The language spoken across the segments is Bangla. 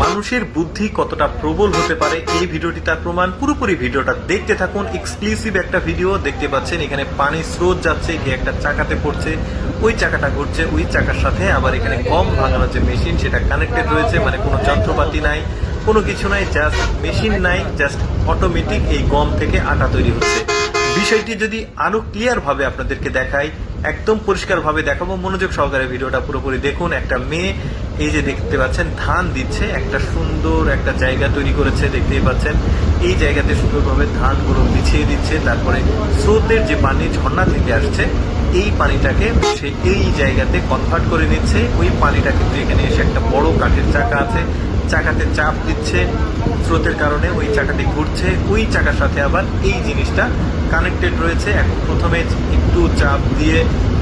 মানুষের বুদ্ধি কতটা প্রবল হতে পারে এই ভিডিওটি তার প্রমাণ। পুরোপুরি ভিডিওটা দেখতে থাকুন। এক্সক্লুসিভ একটা ভিডিও দেখতে পাচ্ছেন। এখানে পানি স্রোত যাচ্ছে, গিয়ে একটা চাকাতে পড়ছে, ওই চাকাটা ঘুরছে, ওই চাকার সাথে আবার এখানে গম ভাঙানোর যে মেশিন সেটা কানেক্টেড রয়েছে, মানে কোনো যন্ত্রপাতি নাই, কোনো কিছু নাই, জাস্ট মেশিন নাই, জাস্ট অটোমেটিক এই গম থেকে আটা তৈরি হচ্ছে। বিষয়টি যদি আরো ক্লিয়ার ভাবে আপনাদেরকে দেখাই, একদম পরিষ্কার ভাবে দেখাবো, মনোযোগ সহকারে ভিডিওটা পুরোপুরি দেখুন। একটা মেয়ে এই যে দেখতে পাচ্ছেন ধান দিচ্ছে, একটা সুন্দর একটা জায়গা তৈরি করেছে, দেখতেই পাচ্ছেন। এই জায়গাতে সুন্দরভাবে ধানগুলো বিছিয়ে দিচ্ছে, তারপরে স্রোতের যে পানি ঝর্ণা থেকে আসছে এই পানিটাকে সে এই জায়গাতে কনভার্ট করে নিচ্ছে। ওই পানিটা কিন্তু এখানে এসে একটা বড় কাঠের চাকা আছে, চাকাতে চাপ দিচ্ছে, স্রোতের কারণে ওই চাকাটি ঘুরছে, ওই চাকার সাথে আবার এই জিনিসটা কানেক্টেড রয়েছে। এখন প্রথমে একটু চাপ দিয়ে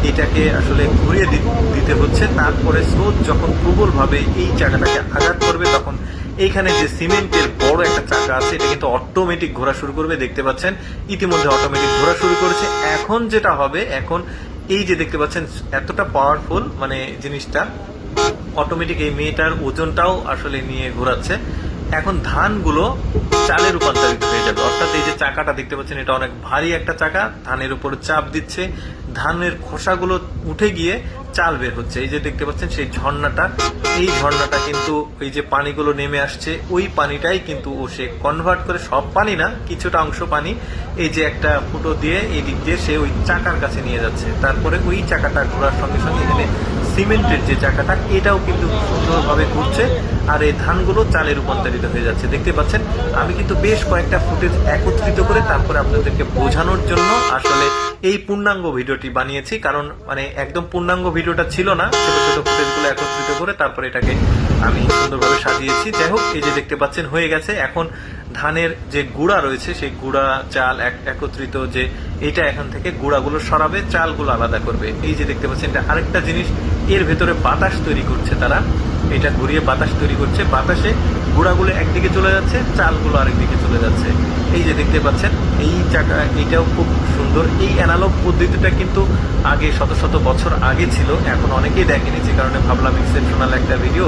এটাকে আসলে ঘুরিয়ে দিতে হচ্ছে, তারপরে স্রোত যখন প্রবলভাবে এই চাকাটাকে আঘাত করবে তখন এইখানে যে সিমেন্টের বড় একটা চাকা আছে এটা কিন্তু অটোমেটিক ঘোরা শুরু করবে। দেখতে পাচ্ছেন ইতিমধ্যে অটোমেটিক ঘোরা শুরু করেছে। এখন যেটা হবে, এখন এই যে দেখতে পাচ্ছেন এতটা পাওয়ারফুল মানে জিনিসটা, অটোমেটিক এই মেয়েটার ওজনটাও আসলে নিয়ে ঘোরাচ্ছে। এখন ধানগুলো চালে রূপান্তরিত হয়ে যাবে, অর্থাৎ এই যে চাকাটা দেখতে পাচ্ছেন এটা অনেক ভারী একটা চাকা, ধানের উপর চাপ দিচ্ছে, ধানের খোসাগুলো উঠে গিয়ে চাল বের হচ্ছে। এই যে দেখতে পাচ্ছেন সেই ঝর্ণাটা, এই ঝর্ণাটা কিন্তু ওই যে পানিগুলো নেমে আসছে ওই পানিটাই কিন্তু ও সে কনভার্ট করে, সব পানি না, কিছুটা অংশ পানি এই যে একটা ফুটো দিয়ে এই দিক দিয়ে সে ওই চাকার কাছে নিয়ে যাচ্ছে। তারপরে ওই চাকাটা ঘোরার সঙ্গে সঙ্গে এখানে সিমেন্টের যে চাকাটা এটাও কিন্তু সুন্দরভাবে ঘুরছে, আর এই ধানগুলো চালে রূপান্তরিত হয়ে যাচ্ছে। দেখতে পাচ্ছেন আমি কিন্তু বেশ কয়েকটা ফুটেজ একত্রিত করে তারপরে আপনাদেরকে বোঝানোর জন্য আসলে এই পূর্ণাঙ্গ ভিডিওটি বানিয়েছি, কারণ মানে একদম পূর্ণাঙ্গ ভিডিওটা ছিল না, ছোট ছোট ফুটেজগুলো একত্রিত করে তারপরে এটাকে আমি সুন্দরভাবে সাজিয়েছি। যাই হোক, এই যে দেখতে পাচ্ছেন হয়ে গেছে। এখন ধানের যে গুঁড়া রয়েছে সেই গুঁড়া চাল একত্রিত, যে এটা এখান থেকে গুঁড়াগুলো সরাবে, চালগুলো আলাদা করবে। এই যে দেখতে পাচ্ছেন এটা আরেকটা জিনিস, এর ভেতরে বাতাস তৈরি করছে তারা, এটা ঘুরিয়ে বাতাস তৈরি করছে, বাতাসে গুঁড়াগুলো একদিকে চলে যাচ্ছে, চালগুলো আরেকদিকে চলে যাচ্ছে। এই যে দেখতে পাচ্ছেন এই চাকা, এটাও খুব সুন্দর। এই অ্যানালগ পদ্ধতিটা কিন্তু আগে শত শত বছর আগে ছিল, এখন অনেকেই দেখেনি, যে কারণে ভাবলাম এক্সেপশনাল একটা ভিডিও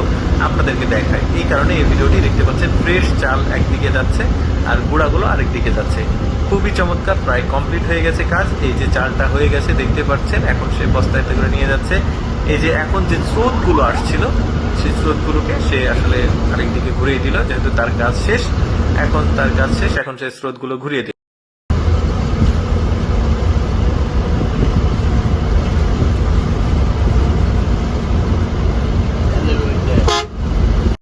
আপনাদেরকে দেখায়। এই কারণে এই ভিডিওটি দেখতে পাচ্ছেন ফ্রেশ চাল একদিকে যাচ্ছে আর গুঁড়াগুলো আরেকদিকে যাচ্ছে। খুবই চমৎকার, প্রায় কমপ্লিট হয়ে গেছে কাজ। এই যে চালটা হয়ে গেছে দেখতে পাচ্ছেন, এখন সে বস্তায় করে নিয়ে যাচ্ছে। এই যে এখন যে স্রোতগুলো আসছিল সেই স্রোতগুলোকে সে আসলে আরেকদিকে ঘুরিয়ে দিল, যেহেতু তার কাজ শেষ, এখন তার কাজ শেষ, এখন সে স্রোতগুলো ঘুরিয়ে দিল।